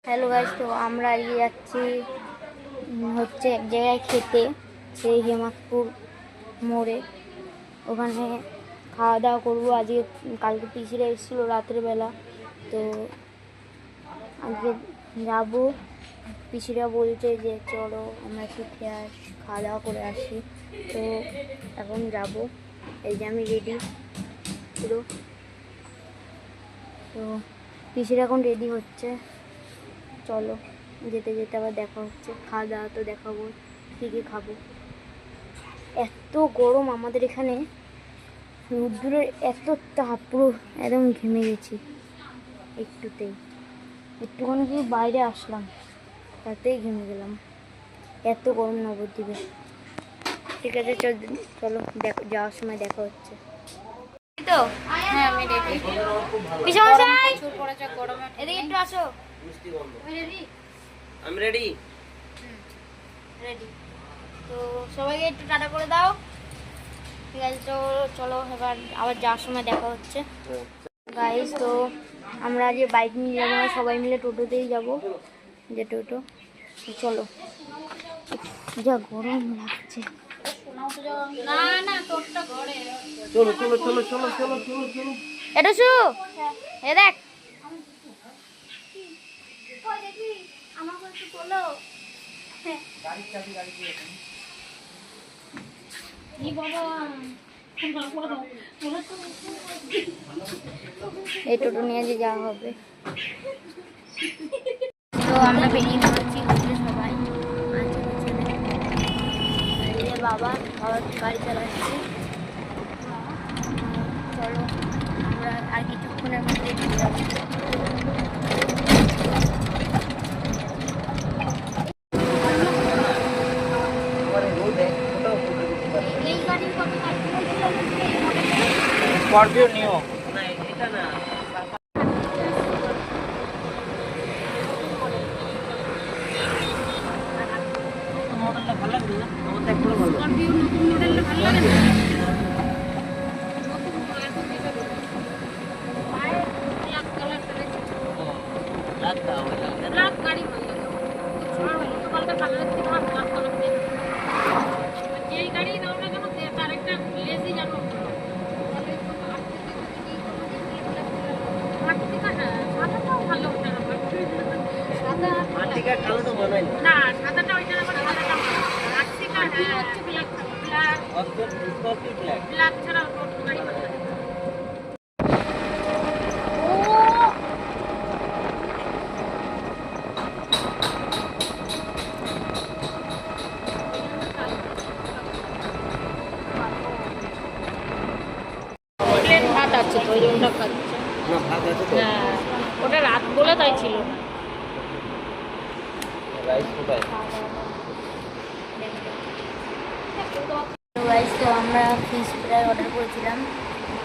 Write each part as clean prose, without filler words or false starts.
Hello guys, তো আমরা আজকে যাচ্ছি হচ্ছে এক জায়গায় খেতে, সেই হেমাদপুর মোড়ে। ওখানে খাওয়া দাওয়া করবো। আজকে কালকে পিসিরা এসেছিলো রাত্রেবেলা, তো আজকে যাবো। পিসিরা বলছে যে চলো আমরা একটু খেয়ে খাওয়া দাওয়া করে আসি, তো এখন যাব। এই যে আমি রেডি পুরো, তো পিসিরা এখন রেডি হচ্ছে। চলো যেতে যেতে আবার দেখা হচ্ছে। খাওয়া দাওয়া তো দেখাবো, কী কী খাবো। এত গরম আমাদের এখানে, রোদ্দুরের এত তাপ, পুরো একদম ঘেমে গেছি। একটুখানি কি বাইরে আসলাম তাতেই ঘেমে গেলাম, এত গরম নবদ্বীপে। ঠিক আছে চলো যাওয়ার সময় দেখা হচ্ছে। তো হ্যাঁ আমি রেডি। প্রচুর পড়েছে গরমে, এদিকে একটু আসো। আমি রেডি। তো সবাইকে একটু টাটা করে দাও। ঠিক আছে, তো চলো এবার আবার যাওয়ার সময় দেখা হচ্ছে গাইস। তো আমরা যে বাইক নিয়ে যাবো না, সবাই মিলে টোটোতেই যাবো, যে টোটো। চলো, যা গরম লাগছে। চলো চলো চলো চলো চলো চলো চলো। এটা শু এ দেখ, এই টোটো নিয়ে যে যাওয়া হবে। তো আমরা বেরিয়ে পড়েছি সবাই। বাবা গাড়ি চালাচ্ছি। চলো আমরা আর কিছুক্ষণের মধ্যে চলে যাবো। স্করপিও নিও না, এটা না। মডেলটা ভালো লাগবে না, আমার তো একটু ভালো। স্করপিও নতুন মডেলটা ভালো লাগে না। ব্ল্যাক গাড়ি ভালো লাগে। আর হলো কালকে ভালো লাগছে না, ব্ল্যাক কালার দিয়ে। যেই গাড়ি দাও না কেন, তার একটা লেজি জানো। আর্টিকা কালো তো বানাই না, সাদাটা ওইটা আবার সাদাটা আর্টিকা হচ্ছে ব্ল্যাক ব্ল্যাক স্করপিও ব্ল্যাক ছাড়া অন্য গাড়ি ভালো লাগে। ভাত আছে তো, ওই জন্য খাচ্ছে না, ভাত আছে তো। হ্যাঁ, ওটা রাত বলে তাই ছিল না। রাইস কোথায়? তো আমরা ফিশ ফ্রাই অর্ডার করেছিলাম,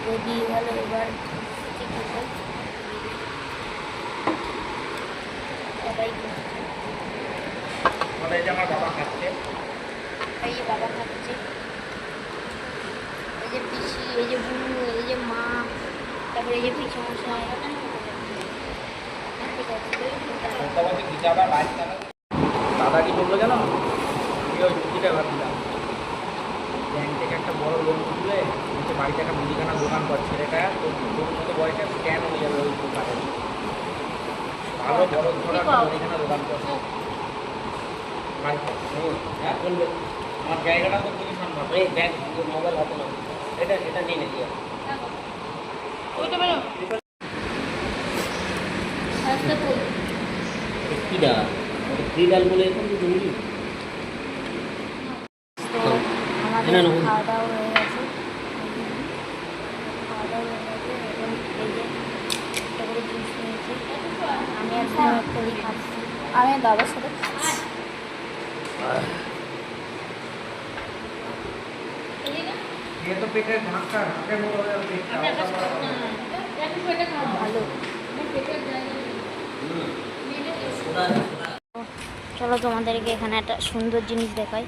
তো দিয়ে গেল। এবার আমার বাবা খাচ্ছে, এই যে বাবা খাচ্ছে, এই যে পিসি, এই যে বুনু, এই যে মা, তারপরে এই যে পিসি মশাই। দাদা কি বললো জানো? রুটিটা ভাবছিলাম ব্যাংক থেকে একটা বড় লোন তুলে হচ্ছে বাড়িতে একটা মুদিখানা দোকান কর, ছেলেটা তোর মতো বয়সে স্ক্যান হয়ে যাবে ওই দোকানে। ভালো বড় ধরা মুদিখানা দোকান কর বাড়িতে। হ্যাঁ বলবে আমার জায়গাটা তো খুবই সম্ভব। এই ব্যাগ মোবাইল হাতে না, এটা নিয়ে নিয়ে কিডা ক্রিডাল বলে এখন তো জরুরি। আমাদের খাওয়া দাওয়া হয়ে গেছে, এখন এই যে একটা করে জুস নিয়েছি। আমি এখন করি খাচ্ছি, আমি দাদার সাথে খাচ্ছি। তো পেটের ঢাকা ভালো। চলো তোমাদেরকে এখানে একটা সুন্দর জিনিস দেখাই।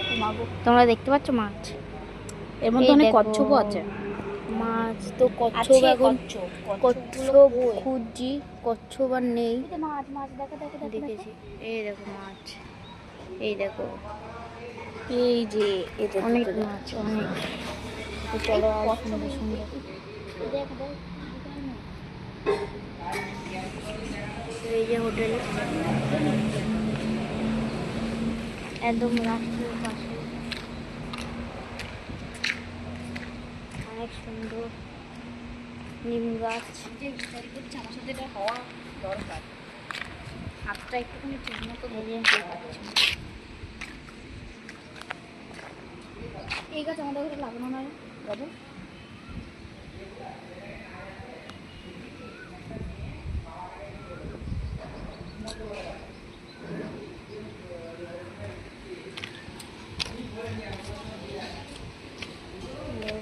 ঘুমাবো। তোমরা দেখতে পাচ্ছ মাছ, এর মধ্যে এই অনেক দেখো। কচ্ছপও আছে। মাছ তো কচ্ছপ এখন কচ্ছপ খুঁজছি, কচ্ছপ আর নেই। মাছ মাছ দেখো দেখো দেখো দেখেছি, এই দেখো মাছ, এই দেখো এই যে এতে অনেক মাছ, অনেক। তো চলো আর সুন্দর সুন্দর। এই যে হোটেল একদম রাস্তার পাশে, অনেক সুন্দর নিম গাছ। আমার সাথে এটা হওয়া দরকার। হাতটা একটুখানি ঠিক মতো এই গাছ আমাদের ঘরে লাগানো নয় বাবু।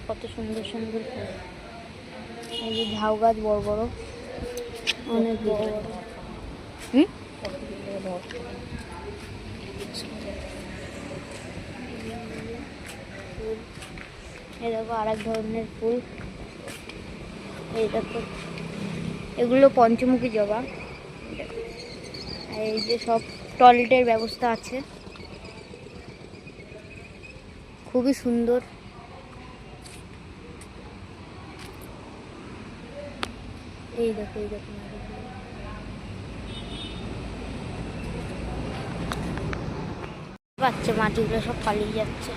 কত সুন্দর সুন্দর ফুল। এই যে ঝাউ গাছ বড় বড়, অনেক বড় বড়। হুম, এই দেখো আর এক ধরনের ফুল। এই দেখো এগুলো পঞ্চমুখী জবা। আর এই যে সব টয়লেটের ব্যবস্থা আছে, খুবই সুন্দর। এই দেখো এই দেখো বাচ্চা মাটিগুলো সব পালিয়ে যাচ্ছে।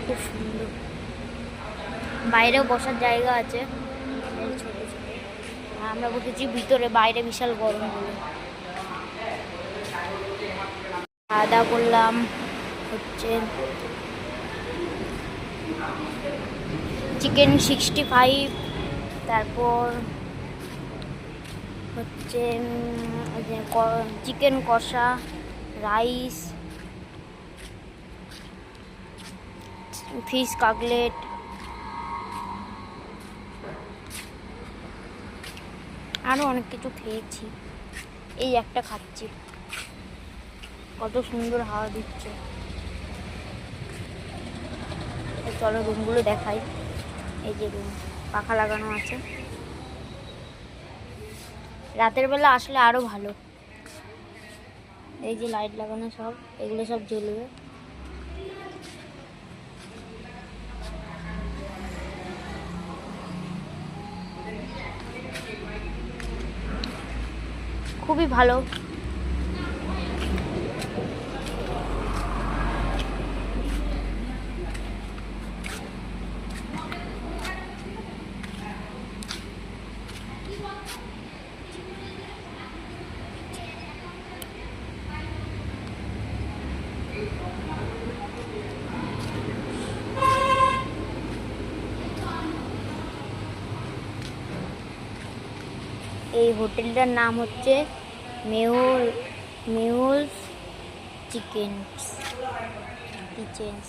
খুব সুন্দর, বাইরেও বসার জায়গা আছে এই ছোট ছোট। আর আমরা বসেছি ভিতরে, বাইরে বিশাল গরম বলে। খাওয়া দাওয়া করলাম হচ্ছে চিকেন 65, তারপর হচ্ছে চিকেন কষা, রাইস, ফিশ কাটলেট, আরও অনেক কিছু খেয়েছি। এই একটা খাচ্ছি, কত সুন্দর হাওয়া দিচ্ছে। চলো রুমগুলো দেখাই। এই যে রুম, পাখা লাগানো আছে। রাতের বেলা আসলে আরো ভালো। এই যে লাইট লাগানো সব, এগুলো সব জ্বলবে। খুবই ভালো। এই হোটেলটার নাম হচ্ছে মেহুলস চিকেনস কিচেন্স।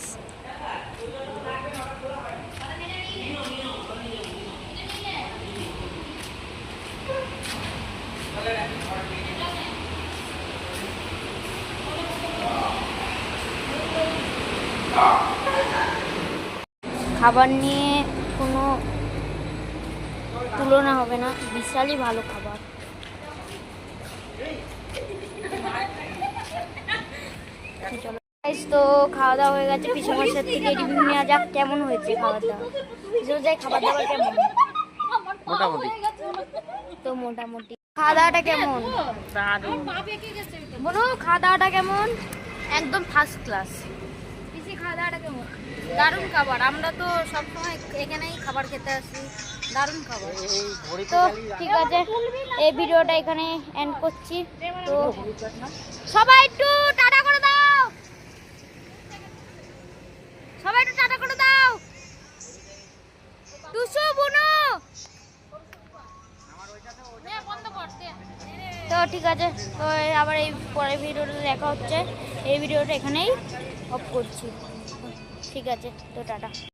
খাবার নিয়ে কোনো তুলনা হবে না, বিশালই ভালো খাবার। তো খাওয়া দাওয়া হয়ে গেছে, পিছনের থেকে রিভিউ নেওয়া যাক কেমন হয়েছে খাবার দাওয়া। পিছনে খাবার দাবার কেমন? মোটামুটি। তো মোটামুটি খাওয়া দাওয়াটা কেমন বলো, খাওয়া দাওয়াটা কেমন? একদম ফার্স্ট ক্লাস। পিসি খাওয়া দাওয়াটা কেমন? দারুণ খাবার, আমরা তো সবসময় এখানেই খাবার খেতে আসি, দারুণ খাবার। তো ঠিক আছে, এই ভিডিওটা এখানে এন্ড করছি। তো সবাই একটু টাটা করে দাও, সবাই একটু টাটা করে দাও। টুসু বুনু, তো ঠিক আছে, তো আবার এই পরের ভিডিওটা দেখা হচ্ছে। এই ভিডিওটা এখানেই অফ করছি। ঠিক আছে, তো টাটা।